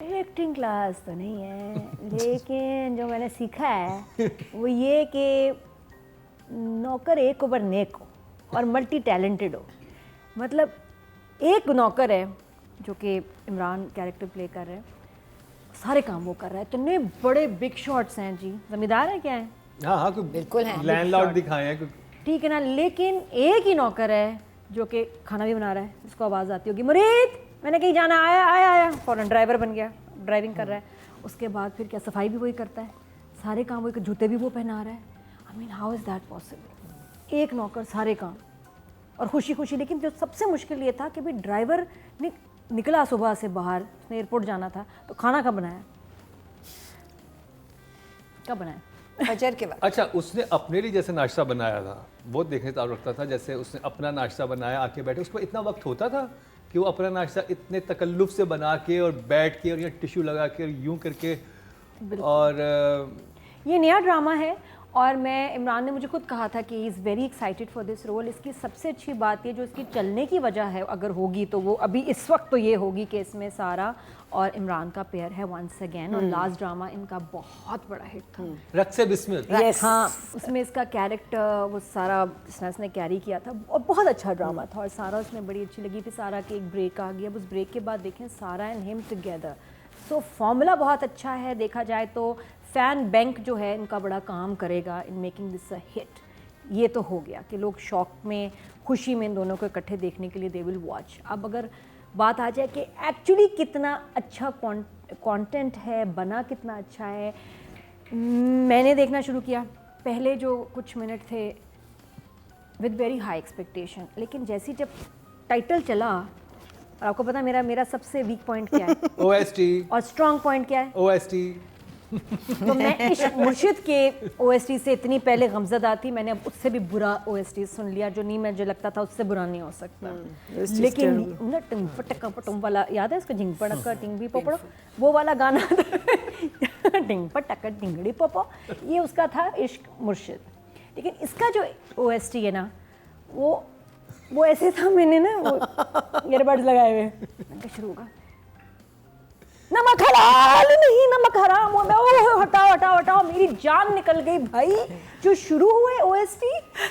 Acting class तो नहीं है, लेकिन जो मैंने सीखा है वो ये कि नौकर एक ऊपर नेक हो और मल्टी टैलेंटेड हो। मतलब एक नौकर है जो कि इमरान कैरेक्टर प्ले कर रहे हैं, सारे काम वो कर रहा है, इतने बड़े बिग शॉट्स हैं जी। जमींदार है क्या है? हाँ बिल्कुल है, लैंडलॉर्ड दिखाए हैं। ठीक है ना, लेकिन एक ही नौकर है जो कि खाना भी बना रहा है, जिसको आवाज़ आती होगी मुरीद मैंने कहीं जाना, आया आया आया, फौरन ड्राइवर बन गया, ड्राइविंग कर रहा है। उसके बाद फिर क्या, सफाई भी वही करता है, सारे काम वही, जूते भी वो पहना रहा है। I mean how is that possible? एक नौकर सारे काम और खुशी खुशी। लेकिन जो सबसे मुश्किल ये था कि भाई ड्राइवर निकला सुबह से बाहर, उसने एयरपोर्ट जाना था, तो खाना कब बनाया, कब बनाया? फजर के वक्त। अच्छा, उसने अपने लिए जैसे नाश्ता बनाया था वो देखने ताल्लुक रखता था, जैसे उसने अपना नाश्ता बनाया, आके बैठे, उसको इतना वक्त होता था कि वो अपना नाश्ता इतने तकल्लुफ़ से बना के और बैठ के और ये टिश्यू लगा के और यूं करके। और ये नया ड्रामा है और मैं, इमरान ने मुझे खुद कहा था कि he is very excited for this role. इसकी सबसे अच्छी बात ये जो इसकी चलने की वजह है, अगर होगी तो वो अभी इस वक्त तो ये होगी कि इसमें सारा और इमरान का पेयर है वंस अगेन। और लास्ट ड्रामा इनका बहुत बड़ा हिट था, रक्से बिस्मिल। Yes. हाँ, उसमें इसका कैरेक्टर वो सारा बिजनेस ने कैरी किया था और बहुत अच्छा ड्रामा था और सारा उसमें बड़ी अच्छी लगी थी। सारा के एक ब्रेक आ गया, अब उस ब्रेक के बाद देखें सारा and him together, so formula बहुत अच्छा है। देखा जाए तो फैन बैंक जो है इनका बड़ा काम करेगा in making this a hit. ये तो हो गया कि लोग शौक में, खुशी में इन दोनों को इकट्ठे देखने के लिए दे विल वॉच। अब अगर बात आ जाए कि एक्चुअली कितना अच्छा कंटेंट है, बना कितना अच्छा है, मैंने देखना शुरू किया। पहले जो कुछ मिनट थे विद वेरी हाई एक्सपेक्टेशन, लेकिन जैसी जब टाइटल चला, और आपको पता मेरा सबसे वीक पॉइंट क्या है OST और स्ट्रॉन्ग पॉइंट क्या है। OST तो मैं इश्क मुर्शिद के OST से इतनी पहले गमज़दा थी, मैंने अब उससे भी बुरा OST सुन लिया, जो नहीं मुझे लगता था उससे बुरा नहीं हो सकता। लेकिन ना टिंग पटका पटुम वाला याद है उसका, झिंग पटका टिंग भी पपड़ो, वो वाला गाना टिंग पटका टिंगड़ी पपो, ये उसका था इश्क मुर्शिद। लेकिन इसका जो OST है ना, वो ऐसे था, मैंने ना वो ईयरबड्स लगाए हुए, मैंने शुरू होगा नमक हलाल नहीं नमक हराम हो, मैं हटाओ हटाओ हटाओ, मेरी जान निकल गई भाई। जो शुरू हुए OST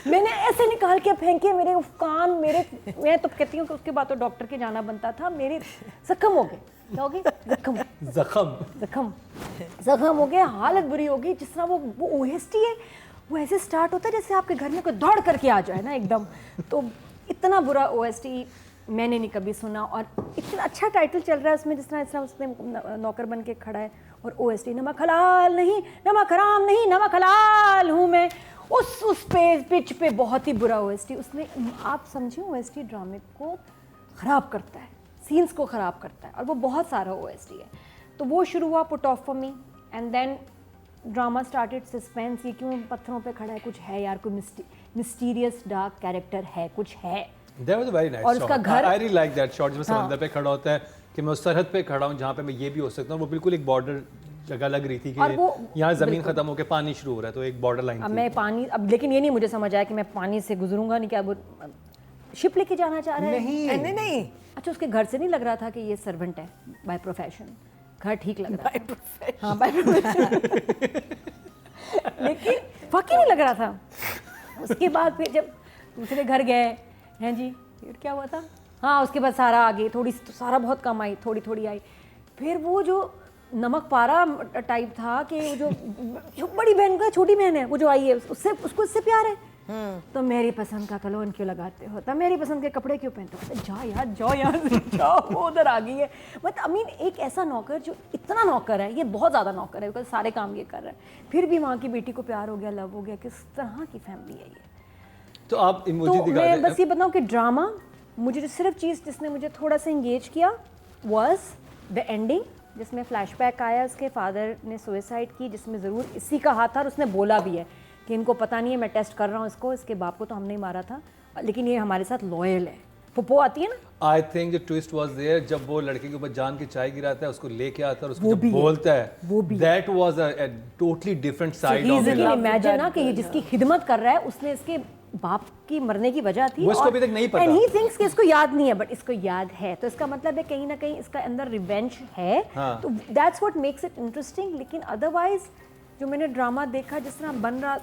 मैंने ऐसे निकाल के फेंके, मेरे कान, मैं तो कहती हूँ कि उसके बाद तो डॉक्टर के जाना बनता था, मेरे जख्म हो गए। क्या हो गए? जख्म जख्म जख्म हो गए, हालत बुरी हो गई। जिस तरह वो OST है वो ऐसे स्टार्ट होता है जैसे आपके घर में कोई दौड़ करके आ जाए ना एकदम। तो इतना बुरा OST मैंने नहीं कभी सुना, और इतना अच्छा टाइटल चल रहा है उसमें, जिस तरह उसने नौकर बन के खड़ा है और OST नमक हलाल नहीं नमक हराम नहीं नमक हलाल हूँ मैं, उस पिच पे बहुत ही बुरा OST उसने, आप समझिए OST ड्रामे को ख़राब करता है, सीन्स को ख़राब करता है, और वो बहुत सारा OST है। तो वो शुरू हुआ put off for me, and then drama started suspense, ये क्यों पत्थरों पे खड़ा है, कुछ है यार, कोई मिस्टीरियस डार्क कैरेक्टर है, कुछ है। That was a very nice और shot. उसका घर, I really like that shot, जब हाँ। समंदर पे खड़ा होता है कि मैं उस सरहद पे खड़ा हूँ जहाँ पे मैं ये भी हो सकता हूँ। वो बिल्कुल एक बॉर्डर जगह लग रही थी कि यहाँ ज़मीन ख़त्म होकर पानी शुरू हो रहा है, तो एक बॉर्डर लाइन अब थी। मैं पानी, अब लेकिन ये नहीं मुझे समझ आया कि मैं पानी से गुजरूंगा नहीं, क्या वो शिप लेके जाना चाह रहा है? नहीं। अच्छा, उसके घर से नहीं लग रहा था कि ये सर्वेंट है बाय प्रोफेशन, घर ठीक लग रहा था। हाँ, बाय प्रोफेशन लेकिन वाकई नहीं लग रहा था। उसके बाद फिर जब दूसरे घर गए हैं जी, फिर क्या हुआ था, हाँ उसके बाद सारा आ गई, थोड़ी सारा बहुत कम आई, थोड़ी थोड़ी आई। फिर वो जो नमक पारा टाइप था कि जो बड़ी बहन का छोटी बहन है वो जो आई है, उसको इससे प्यार है, तो मेरी पसंद का कलोन क्यों लगाते हो, तब मेरी पसंद के कपड़े क्यों पहनते हो, जा यार जाओ यहाँ से जाओ, वो उधर आ गई है। मतलब आई मीन एक ऐसा नौकर जो इतना नौकर है, ये बहुत ज़्यादा नौकर है, बिकॉज सारे काम ये कर रहा है, फिर भी वहाँ की बेटी को प्यार हो गया, लव हो गया, किस तरह की फैमिली है ये। तो आप इमोजी तो दिखा मैं दें। बस ये बताऊँ कि ड्रामा, मुझे जो सिर्फ चीज़ जिसने मुझे थोड़ा सा इंगेज किया वाज द एंडिंग, जिसमें फ्लैशबैक आया, उसके फादर ने सुसाइड की, जिसमें ज़रूर इसी का हाथ था, और उसने बोला भी है कि इनको पता नहीं है, मैं टेस्ट कर रहा हूँ इसके बाप को तो हमने ही मारा था, लेकिन ये हमारे साथ लॉयल है। पुप्पो आती है ना, आई थिंक जो ट्विस्ट वाज देयर, जब वो लड़के के ऊपर जान की चाय गिराता है, उसको लेके आता है और उसको जब बोलता है, वो भी that was a totally different side of लेकिन इट। इमेजिन ना कि ये जिसकी खिदमत कर रहा है, उसने इसके बाप की मरने की वजह थी, वो इसको अभी तक नहीं पता। एंड ही थिंक्स कि इसको याद नहीं है, बट इसको याद है, तो इसका मतलब है कहीं ना कहीं इसका अंदर रिवेंज है। हाँ। तो that's what makes it interesting. लेकिन अदरवाइज जो मैंने ड्रामा देखा, जिस तरह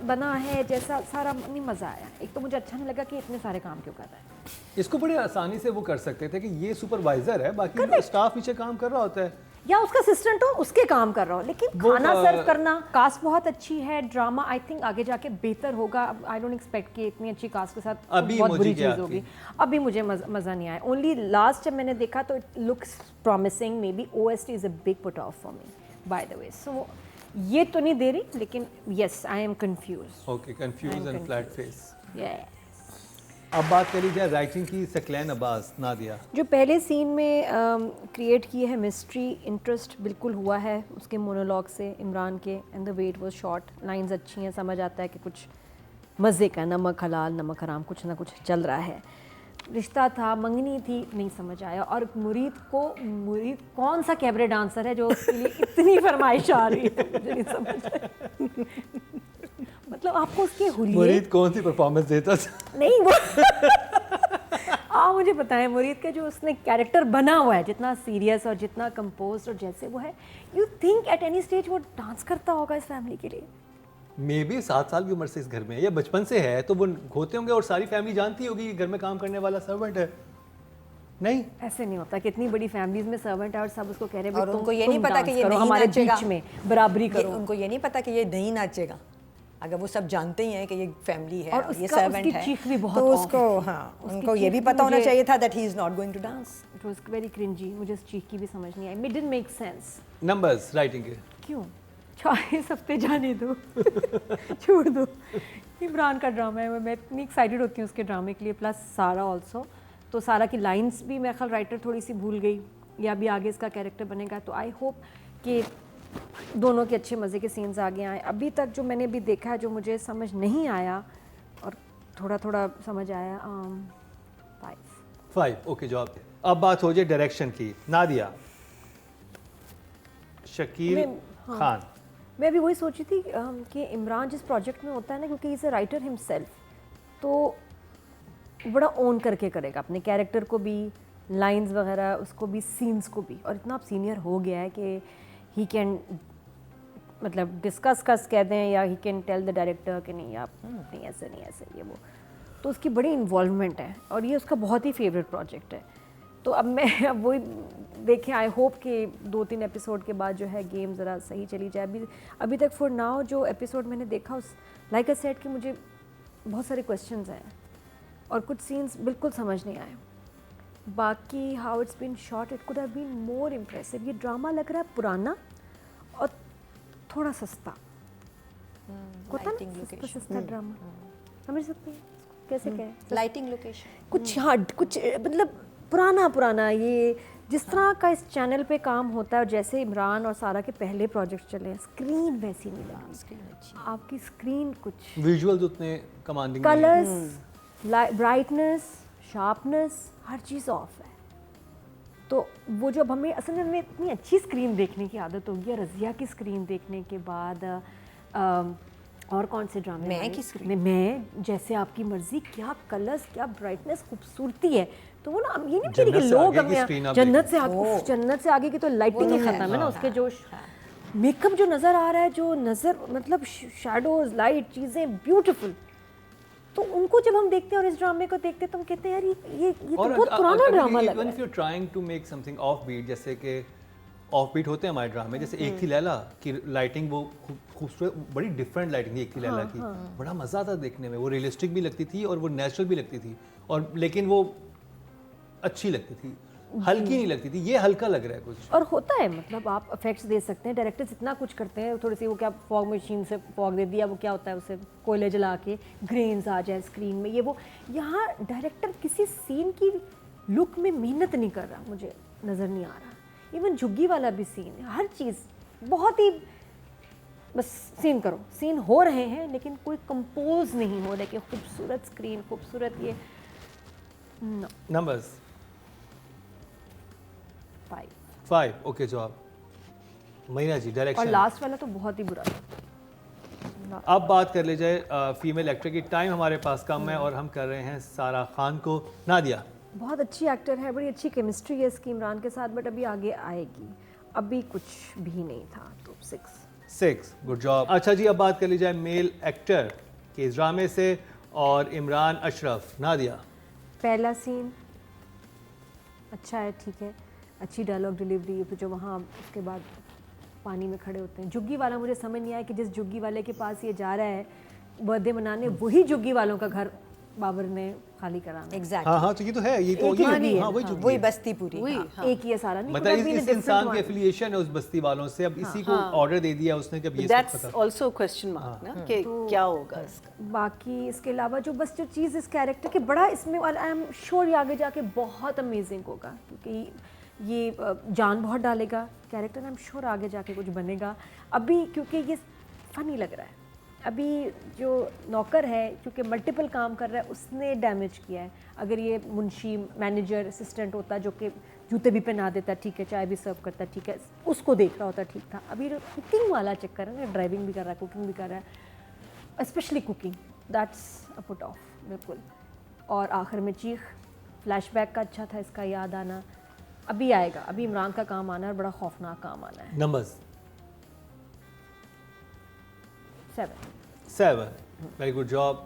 बना है, जैसा सारा, नहीं मज़ा आया। एक तो मुझे अच्छा नहीं लगा कि इतने सारे काम क्यों कर रहा है। इसको बड़े आसानी से वो कर सकते थे कि ये सुपरवाइजर है, बाकी स्टाफ पीछे काम कर रहा होता है, या उसका असिस्टेंट हो, उसके काम कर रहा हो। लेकिन वो, खाना सर्व करना, कास्ट बहुत अच्छी है, ड्रामा आई थिंक आगे जाके बेहतर होगा। आई डोंट एक्सपेक्ट कि इतनी अच्छी कास्ट के साथ अभी बहुत मुझे बुरी क्या चीज़ होगी। अभी मुझे मज़ा नहीं आया। ओनली लास्ट जब मैंने देखा तो it looks promising. Maybe OST is a big put off for me by the way. सो ये तो नहीं दे रही, लेकिन yes I am confuse. Okay, confuse and flat face. Yes. अब बात करी जाए राइटिंग की, सकलैन अब्बास, नादिया। जो पहले सीन में क्रिएट की है मिस्ट्री, इंटरेस्ट बिल्कुल हुआ है उसके मोनोलॉग से, इमरान के, and the way it was shot. Lines अच्छी हैं, समझ आता है कि कुछ मज़े का, नमक हलाल नमक हराम, कुछ ना कुछ चल रहा है। रिश्ता था, मंगनी थी, नहीं समझ आया। और मुरीद कौन सा कैबरे डांसर है जो उसके लिए इतनी फरमाइश आ रही है, मुझे नहीं समझ आया। मतलब आपको उसके हुलिये, मुरीद कौन सी परफॉर्मेंस देता था? नहीं वो मुझे बताएं, मुरीद का जो उसने कैरेक्टर बना हुआ है, जितना सीरियस और जितना कंपोज और जैसे वो है, you think at any stage वो डांस करता होगा इस फैमिली के लिए। मे बी 7 साल की उम्र से इस घर में है या बचपन से है, तो वो होते होंगे और सारी फैमिली जानती होगी कि घर में काम करने वाला सर्वेंट है। नहीं, ऐसे नहीं होता। कितनी बड़ी फैमिलीज में सर्वेंट है और सब उसको कह रहे हैं और उनको ये नहीं पता कि ये नहीं हमारे नाचेगा, बीच में बराबरी करो। उनको ये नहीं पता कि ये नहीं नाचेगा। अगर वो सब जानते ही हैं कि ये फैमिली है और और ये उसका- सर्वेंट उसकी है, चीख भी बहुत तो off उसको, है। हाँ, उसकी उनको ये चीख भी भी पता होना मुझे- चाहिए था that he is not going to dance. It was very cringy. मुझे उस चीख की भी समझ नहीं आई। It didn't make sense. Numbers writing के क्यों 40 हफ्ते जाने दो, छोड़ दो। इमरान का ड्रामा है, मैं इतनी एक्साइटेड होती हूँ उसके ड्रामे के लिए, प्लस सारा ऑल्सो। तो सारा की लाइंस भी मेरे ख्याल राइटर थोड़ी सी भूल गई, या भी आगे इसका कैरेक्टर बनेगा। तो आई होप कि दोनों के अच्छे मज़े के सीन्स आगे आए। अभी तक जो मैंने भी देखा है, जो मुझे समझ नहीं आया और थोड़ा थोड़ा समझ आया, 5। ओके, जवाब। अब बात हो जाए डायरेक्शन की, नादिया। शकील खान। मैं अभी वही सोची थी कि इमरान जिस प्रोजेक्ट में होता है ना, क्योंकि इज़ अ राइटर हिमसेल्फ, तो बड़ा ओन करके करेगा अपने कैरेक्टर को भी, लाइंस वगैरह उसको भी, सीन्स को भी। और इतना अब सीनियर हो गया है कि ही कैन, मतलब डिस्कस कह दें, या he can tell the director कि नहीं आप नहीं ऐसे नहीं ऐसे, ये वो। तो उसकी बड़ी इन्वॉल्वमेंट है और ये उसका बहुत ही फेवरेट प्रोजेक्ट है। तो अब मैं अब वही देखें, आई होप कि 2-3 एपिसोड के बाद जो है गेम ज़रा सही चली जाए। अभी तक फॉर नाउ जो एपिसोड मैंने देखा, उस लाइक अ सेट कि मुझे बहुत सारे क्वेश्चंस हैं और कुछ सीन्स बिल्कुल समझ नहीं आए। बाकी how it's been shot, it could have been more impressive. ये ड्रामा लग रहा है पुराना और थोड़ा सस्ता, होता Lighting, ना location. सस्ता ड्रामा, समझ सकते हैं कैसे कहें, लाइटिंग, लोकेशन, कुछ हाँ कुछ मतलब पुराना। ये जिस तरह का इस चैनल पे काम होता है, और जैसे इमरान और सारा के पहले प्रोजेक्ट चले, स्क्रीन वैसी नहीं लगी। आपकी स्क्रीन कुछ विजुअल्स उतने commanding, colours, brightness, sharpness, her cheese of है। तो वो जब हमें असल में, हमें इतनी अच्छी स्क्रीन देखने की आदत होगी, है रज़िया की स्क्रीन देखने के बाद और कौन से ड्रामे, मैं की स्क्रीन, मैं जैसे आपकी मर्जी, क्या कलर्स, क्या ब्राइटनेस, खूबसूरती है। तो वो ना, ये नहीं कह रही कि लोग जन्नत से आगे, जन्नत से आगे की तो लाइटिंग ही खत्म है ना, उसके जो मेकअप जो नज़र आ रहा है, जो नज़र मतलब शैडोज, लाइट, चीज़ें ब्यूटीफुल। तो उनको जब हम देखते हैं और इस ड्रामे को देखते हैं, तो हम कहते हैं यार ये तो बहुत पुराना ड्रामा लग रहा है। If you trying to make something off beat, जैसे कि ऑफ बीट होते हैं हमारे ड्रामे, जैसे एक थी लैला की लाइटिंग, वो खूबसूरत, बड़ी डिफरेंट लाइटिंग थी एक थी लैला की, बड़ा मज़ा आता देखने में। वो रियलिस्टिक भी लगती थी और वो नेचुरल भी लगती थी, और लेकिन वो अच्छी लगती थी, हल्की नहीं लगती थी। ये हल्का लग रहा है कुछ, और होता है, मतलब आप इफेक्ट्स दे सकते हैं, डायरेक्टर्स इतना कुछ करते हैं। थोड़ी सी वो क्या फॉग मशीन से फॉग दे दिया, वो क्या होता है, उसे कोयले जला के ग्रेन्स आ जाए स्क्रीन में, ये वो। यहाँ डायरेक्टर किसी सीन की लुक में मेहनत नहीं कर रहा, मुझे नज़र नहीं आ रहा। इवन झुग्गी वाला भी सीन, हर चीज़ बहुत ही, बस सीन करो, सीन हो रहे हैं लेकिन कोई कंपोज नहीं हो रहा कि खूबसूरत स्क्रीन, खूबसूरत ये। नो। नंबर्स 5। ओके, जवाब। महीना जी, और डायरेक्शन। लास्ट वाला तो बहुत ही बुरा था। अब बात कर ली जाए फीमेल एक्टर की। टाइम हमारे पास कम है और हम कर रहे हैं सारा खान को। नादिया, बहुत अच्छी एक्टर है, बड़ी अच्छी केमिस्ट्री है इसकी इमरान के साथ, बट अभी आगे आएगी, अभी कुछ भी नहीं था, तो 6, गुड जॉब। अच्छा जी, अब बात कर ली जाए मेल एक्टर के इस ड्रामे से और इमरान अशरफ। नादिया, पहला सीन अच्छा है, ठीक है, अच्छी डायलॉग डिलीवरी, जो वहाँ उसके बाद पानी में खड़े होते हैं। जुग्गी वाला मुझे समझ नहीं आया कि जिस जुग्गी वाले के पास ये जा रहा है बर्थडे मनाने, वही जुग्गी वालों का घर बाबर ने खाली कराना। एग्जैक्टली हाँ हाँ, तो ये तो है, ये तो एक ही ये बस्ती है, हाँ, वही हाँ, जुग्गी वही है। बस्ती पूरी। एक ही है सारा, नहीं मतलब could have been a इस different इंसान की one. एफिलिएशन है उस बस्ती वालों से, अब इसी को ऑर्डर दे दिया उसने कि अब ये सब दैट्स पता। ऑल्सो क्वेश्चन मार्क ना कि क्या होगा इसका। बाकी इसके अलावा जो बस जो चीज़ इस कैरेक्टर के बड़ा इसमें, आई एम श्योर ये आगे जाके बहुत अमेजिंग होगा, क्योंकि ये जान बहुत डालेगा कैरेक्टर, आई एम श्योर आगे जाके कुछ बनेगा। अभी क्योंकि ये फनी लग रहा है, अभी जो नौकर है क्योंकि मल्टीपल काम कर रहा है, उसने डैमेज किया है। अगर ये मुंशी, मैनेजर, असिस्टेंट होता जो कि जूते भी पहना देता, ठीक है, चाय भी सर्व करता, ठीक है, उसको देख रहा होता, ठीक था। अभी जो कुकिंग वाला चक्कर है ना, ड्राइविंग भी कर रहा है, कुकिंग भी कर रहा है, specially cooking, that's a put off बिल्कुल। और आखिर में चीख, फ्लैशबैक का अच्छा था इसका याद आना, अभी आएगा, अभी इमरान का काम आना है, बड़ा खौफनाक काम आना है। Numbers 7 7, very good job.